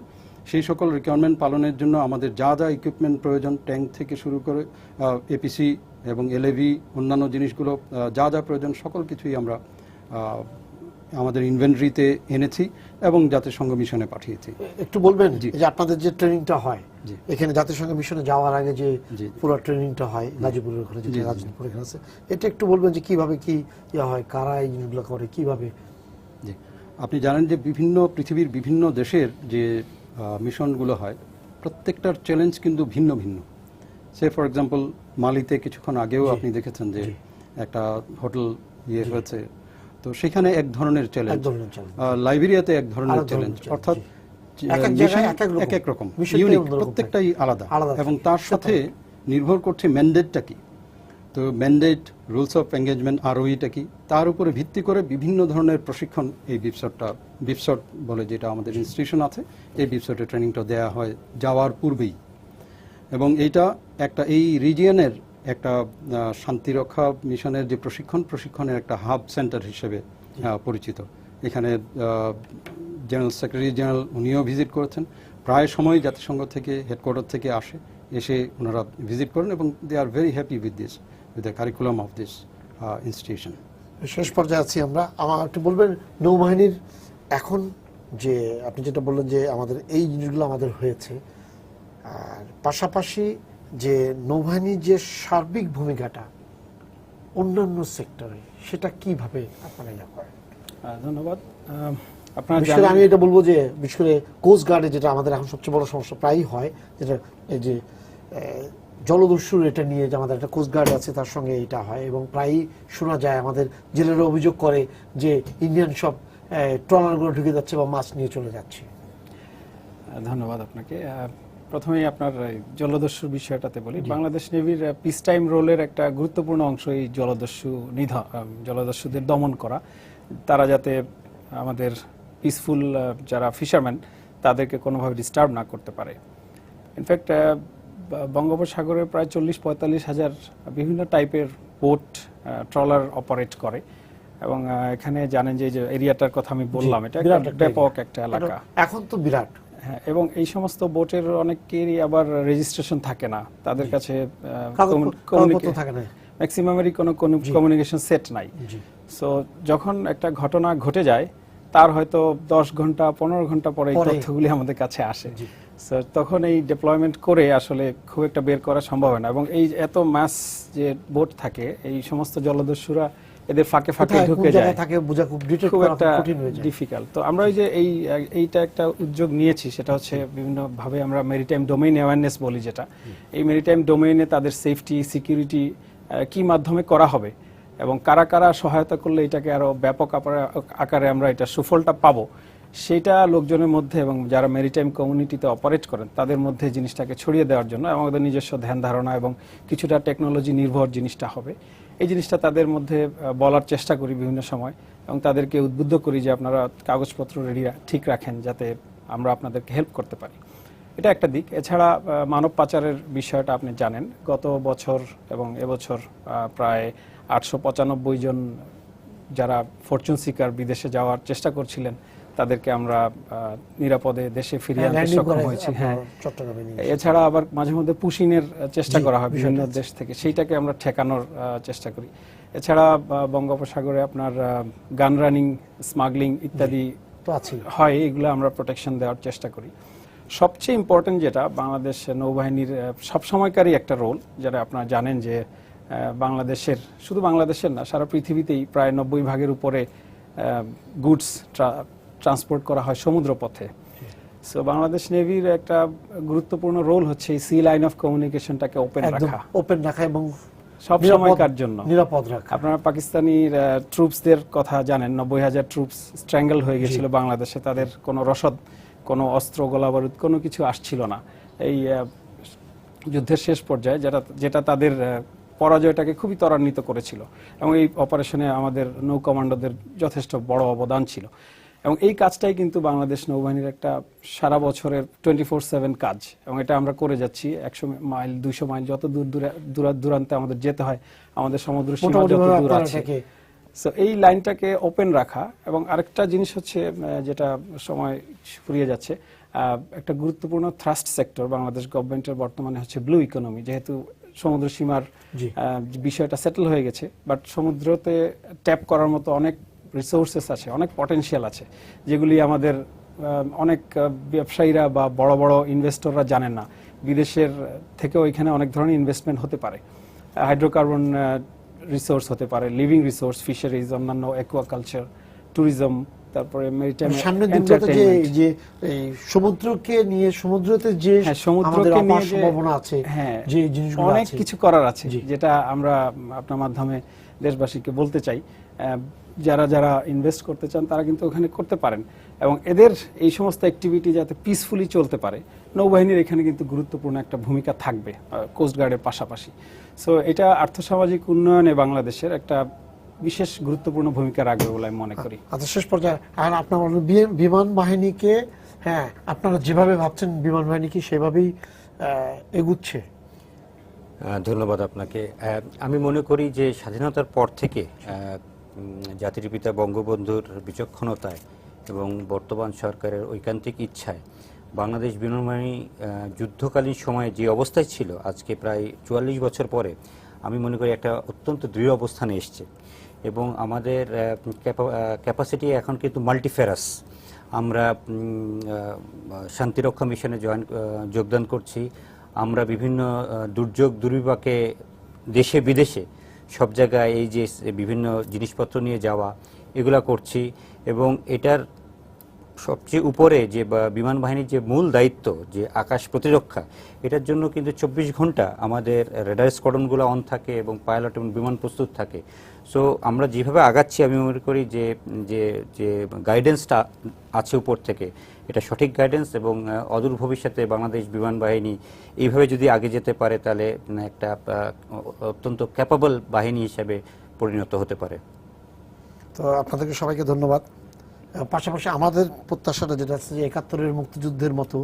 সেই সকল রিকোয়ারমেন্ট পালনের জন্য আমাদের যা যা ইকুইপমেন্ট প্রয়োজন, ট্যাঙ্ক থেকে শুরু করে এপিসি এবং এলএভি, অন্যান্য জিনিসগুলো যা যা প্রয়োজন সকল কিছুই আমরা আমাদের ইনভেন্টরিতে এনেছি এবং জাতিসংঘ মিশনে পাঠিয়েছি। একটু বলবেন যে আপনাদের যে ট্রেনিংটা হয় এখানে জাতিসংঘ মিশনে যাওয়ার আগে যে পুরো ট্রেনিংটা হয় গাজীপুরের ওখানে, যেটা গাজীপুর এখানে আছে, এটা একটু বলবেন যে কিভাবে কি হয়, কারা এই জিনিসগুলো করে, কিভাবে? জি, আপনি জানেন যে পৃথিবীর বিভিন্ন দেশের যে মিশনগুলো হয়, প্রত্যেকটার চ্যালেঞ্জ কিন্তু ভিন্ন ভিন্ন। সে ফর এক্সাম্পল মালিতে কিছুক্ষণ আগেও আপনি দেখেছেন যে একটা হোটেল হয়েছে, তো সেখানে এক ধরনের চ্যালেঞ্জ, লাইবেরিয়াতে এক ধরনের চ্যালেঞ্জ, অর্থাৎ এক এক রকম, ইউনিক, প্রত্যেকটাই আলাদা, এবং তার সাথে নির্ভর করছে ম্যান্ডেটটা কি। তো ম্যান্ডেট, রুলস অফ এঙ্গেজমেন্ট, আরওইটা কি, তার উপরে ভিত্তি করে বিভিন্ন ধরনের প্রশিক্ষণ এই বিপসট বলে যেটা আমাদের ইনস্টিটিউশন আছে, এই বিপসটে ট্রেনিংটা দেওয়া হয় যাওয়ার পূর্বেই। এবং এইটা একটা এই রিজিয়নের একটা শান্তিরক্ষা মিশনের যে প্রশিক্ষণের একটা হাব সেন্টার হিসেবে পরিচিত। এখানে জেনারেল সেক্রেটারি জেনারেল উনিও ভিজিট করেছেন, প্রায় সময় জাতিসংঘ থেকে হেডকোয়ার্টার থেকে এসে ওনারা ভিজিট করেন এবং they are very happy with the curriculum of this institution. শেষ পর্যায়ে আছি আমরা। আমার একটু বলবেন নৌবাহিনীর এখন যে আপনি যেটা বললেন যে আমাদের এই জিনিসগুলো আমাদের হয়েছে, আর পাশাপাশি যে নৌবাহিনীর যে সার্বিক ভূমিকাটা অন্যান্য সেক্টরে সেটা কিভাবে আপনারা ইয়া করেন? ধন্যবাদ। আপনারা বিশেষ করে আমি এটা বলবো যে বিশেষ করে কোস্ট গার্ডে যেটা আমাদের এখন সবচেয়ে বড় সমস্যা প্রায়ই হয়, যেটা এই যে জলদস্যুর এটা নিয়ে যে আমাদের একটা কোস্ট গার্ড আছে তার সঙ্গে এটা হয়, এবং প্রায়ই শোনা যায় আমাদের জেলেরা অভিযোগ করে যে ইন্ডিয়ান সব ট্রলারগুলো ঢুকে যাচ্ছে বা মাছ নিয়ে চলে যাচ্ছে। ধন্যবাদ আপনাকে। প্রথমেই আপনার এই জলদস্যুর বিষয়টাতে বলি। বাংলাদেশ নেভির পিস টাইম রোলের একটা গুরুত্বপূর্ণ অংশ এই জলদস্যুদের দমন করা, তারা যাতে আমাদের পিসফুল যারা ফিশারম্যান তাদেরকে কোনোভাবে ডিস্টার্ব না করতে পারে। ইনফ্যাক্ট বঙ্গোপসাগরে প্রায় 40-45 হাজার বিভিন্ন টাইপের বোট ট্রলার অপারেট করে, এবং এখানে জানেন যে এরিয়াটার কথা আমি বললাম, এটা একটা ব্যাপক একটা এলাকা, এখন তো বিরাট। হ্যাঁ, এবং এই সমস্ত বোটের অনেকেরই আবার রেজিস্ট্রেশন থাকে না, তাদের কাছে ম্যাক্সিমামেরই কোনো কমিউনিকেশন সেট নাই। সো যখন একটা ঘটনা ঘটে যায় তার হয়তো 10 ঘন্টা 15 ঘন্টা পরে এই তথ্যগুলি আমাদের কাছে আসে। সো তখন এই ডিপ্লয়মেন্ট করে আসলে খুব একটা বের করা সম্ভব হয় না, এবং এই এত মাস যে বোট থাকে এই সমস্ত জলদস্যুরা এদের ফাঁকে ফাঁকে ঢুকে যায়, খুব একটা ডিফিকাল্ট। তো আমরা ওই যে এইটা একটা উদ্যোগ নিয়েছি, সেটা হচ্ছে বিভিন্ন ভাবে আমরা মেরিটাইম ডোমেইন অ্যাওয়ারনেস বলি, যেটা এই মেরিটাইম ডোমেইনে তাদের সেফটি সিকিউরিটি কি মাধ্যমে করা হবে এবং কারা কারা সহায়তা করলে এটাকে আরো ব্যাপক আকারে আমরা এটা সুফলটা পাবো, সেটা লোকজনের মধ্যে এবং যারা মেরিটাইম কমিউনিটিতে অপারেট করেন তাদের মধ্যে জিনিসটাকে ছড়িয়ে দেওয়ার জন্য আমাদের নিজস্ব ধ্যান ধারণা এবং কিছুটা টেকনোলজি নির্ভর জিনিসটা হবে, এই জিনিসটা তাদের মধ্যে বলার চেষ্টা করি বিভিন্ন সময়, এবং তাদেরকে উদ্বুদ্ধ করি যে আপনারা কাগজপত্র রেডি ঠিক রাখেন যাতে আমরা আপনাদেরকে হেল্প করতে পারি। এটা একটা দিক। এছাড়া মানব পাচারের বিষয়টা আপনি জানেন, গত বছর এবং এবছর প্রায় 895 জন যারা ফরচুন সিকার বিদেশে যাওয়ার চেষ্টা করছিলেন তাদেরকে আমরা নিরাপদে দেশে ফিরিয়ে আনতে সক্ষম হয়েছি। হ্যাঁ, এছাড়া আবার মাঝে মধ্যে পুশিনের চেষ্টা করা হয় বিভিন্ন দেশ থেকে, সেইটাকে আমরা ঠেকানোর চেষ্টা করি। এছাড়া বঙ্গোপসাগরে আপনার গান রানিং, স্মাগলিং ইত্যাদি হয়, এগুলো আমরা প্রোটেকশন দেওয়ার চেষ্টা করি। সবচেয়ে ইম্পর্টেন্ট যেটা বাংলাদেশ নৌবাহিনীর সবসময়কারই একটা রোল, যেটা আপনারা জানেন যে বাংলাদেশের, শুধু বাংলাদেশের না সারা পৃথিবীতেই প্রায় 90% উপরে গুডস ট্রান্সপোর্ট করা হয় সমুদ্র পথে। সো বাংলাদেশ নেভির একটা গুরুত্বপূর্ণ রোল হচ্ছে এই সি লাইন অফ কমিউনিকেশনটাকে ওপেন রাখা এবং সব সময়কার জন্য নিরাপদ রাখা। আপনারা পাকিস্তানির ট্রুপসদের কথা জানেন, 90,000 ট্রুপস স্ট্র্যাঙ্গল হয়ে গেছিল বাংলাদেশে, তাদের কোনো রসদ, কোনো অস্ত্র, গোলাবারুদ কোনো কিছু আসছিল না এই যুদ্ধের শেষ পর্যায়ে, যেটা তাদের পরাজয়টাকে খুবই ত্বরান্বিত করেছিল, এবং এই অপারেশনে আমাদের নৌ কমান্ডোদের যথেষ্ট বড় অবদান ছিল। এবং এই কাজটাই কিন্তু বাংলাদেশ নৌবাহিনীর একটা সারা বছরের 24/7 কাজ, এবং এটা আমরা করে যাচ্ছি। 100 মাইল 200 মাইল যত দূরান্তে আমাদের যেতে হয়, আমাদের সমুদ্র সীমা যত দূর আছে, সো এই লাইনটাকে ওপেন রাখা। এবং আরেকটা জিনিস হচ্ছে যেটা সময় ফুরিয়ে যাচ্ছে, একটা গুরুত্বপূর্ণ থ্রাস্ট সেক্টর বাংলাদেশ গভর্নমেন্টের বর্তমানে হচ্ছে ব্লু ইকোনমি। যেহেতু সমুদ্র সীমার বিষয়টা সেটেল হয়ে গেছে, বাট সমুদ্রতে ট্যাপ করার মতো অনেক রিসোর্সেস আছে, অনেক পটেনশিয়াল আছে, যেগুলি আমাদের অনেক ব্যবসায়ীরা বা বড় বড় ইনভেস্টররা জানেন না। বিদেশের থেকেও এখানে অনেক ধরনের ইনভেস্টমেন্ট হতে পারে, হাইড্রোকার্বন রিসোর্স হতে পারে, লিভিং রিসোর্স, ফিশারিজ, অন্যান্য অ্যাকুয়াকালচার, টুরিজম, তারপরে মেরিটাইম যে সমুদ্রকে নিয়ে সমুদ্রতে যে সম্ভাবনা আছে, যে জিনিসগুলো অনেক কিছু করার আছে, যেটা আমরা আপনার মাধ্যমে দেশবাসীকে বলতে চাই। যারা যারা ইনভেস্ট করতে চান তারা কিন্তু ওখানে করতে পারেন, এবং এদের এই সমস্ত অ্যাক্টিভিটি যাতে পিসফুলি চলতে পারে, নৌবাহিনীর এখানে কিন্তু গুরুত্বপূর্ণ একটা ভূমিকা থাকবে কোস্টগার্ডের পাশাপাশি। সো এটা আর্থসামাজিক উন্নয়নে বাংলাদেশের একটা বিশেষ গুরুত্বপূর্ণ ভূমিকা রাখবে বলে আমি মনে করি। আচ্ছা, শেষ পর্যায়ে আর আপনার বিমান বাহিনীকে, হ্যাঁ আপনারা যেভাবে ভাবছেন বিমান বাহিনী কি সেভাবেই এগুচ্ছে? ধন্যবাদ আপনাকে। আমি মনে করি যে স্বাধীনতার পর থেকে জাতির পিতা বঙ্গবন্ধুর বিচক্ষণতায় এবং বর্তমান সরকারের ঐকান্তিক ইচ্ছায় বাংলাদেশ বিমান বাহিনী যুদ্ধকালীন সময়ে যে অবস্থায় ছিল আজকে প্রায় ৪৪ বছর পরে আমি মনে করি একটা অত্যন্ত দৃঢ় অবস্থানে এসছে এবং আমাদের ক্যাপাসিটি এখন কিন্তু মাল্টিফেরাস। আমরা শান্তিরক্ষা মিশনে যোগদান করছি, আমরা বিভিন্ন দুর্যোগ দুর্বিপাকে দেশে বিদেশে সব জায়গায় এই যে বিভিন্ন জিনিসপত্র নিয়ে যাওয়া এগুলা করছি এবং এটার সবচেয়ে উপরে যে বিমান বাহিনীর যে মূল দায়িত্ব যে আকাশ প্রতিরক্ষা, এটার জন্য কিন্তু ২৪ ঘন্টা আমাদের রেডার স্কোয়াড্রনগুলো অন থাকে এবং পাইলট এবং বিমান প্রস্তুত থাকে। সো আমরা যেভাবে আগাচ্ছি আমি মনে করি যে যে যে গাইডেন্সটা আছে উপর থেকে এটা সঠিক গাইডেন্স এবং অদূর ভবিষ্যতে বাংলাদেশ বিমান বাহিনী এইভাবে যদি আগে যেতে পারে তাহলে একটা অত্যন্ত ক্যাপাবল বাহিনী হিসেবে পরিণত হতে পারে। তো আপনাদেরকে সবাইকে ধন্যবাদ। পাশাপাশি আমাদের প্রত্যাশাটা যেটা আছে যে ৭১-এর মুক্তিযুদ্ধের মতো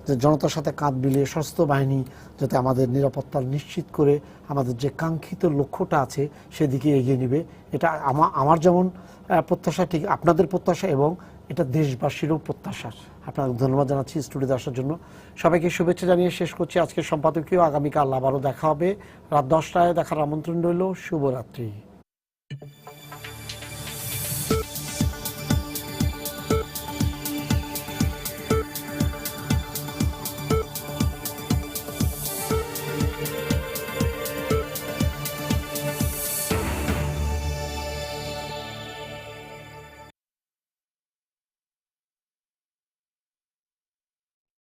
যে জনতার সাথে কাঁধ মিলিয়ে সশস্ত্র বাহিনী যাতে আমাদের নিরাপত্তা নিশ্চিত করে আমাদের যে কাঙ্ক্ষিত লক্ষ্যটা আছে সেদিকে এগিয়ে নেবে, এটা আমার যেমন প্রত্যাশা ঠিক আপনাদের প্রত্যাশা এবং এটা দেশবাসীরও প্রত্যাশা। আপনাদের ধন্যবাদ জানাচ্ছি স্টুডিওতে আসার জন্য। সবাইকে শুভেচ্ছা জানিয়ে শেষ করছি আজকের সম্পাদকীয়। আগামীকাল আবারও দেখা হবে রাত ১০টায়, দেখার আমন্ত্রণ রইল। শুভরাত্রি।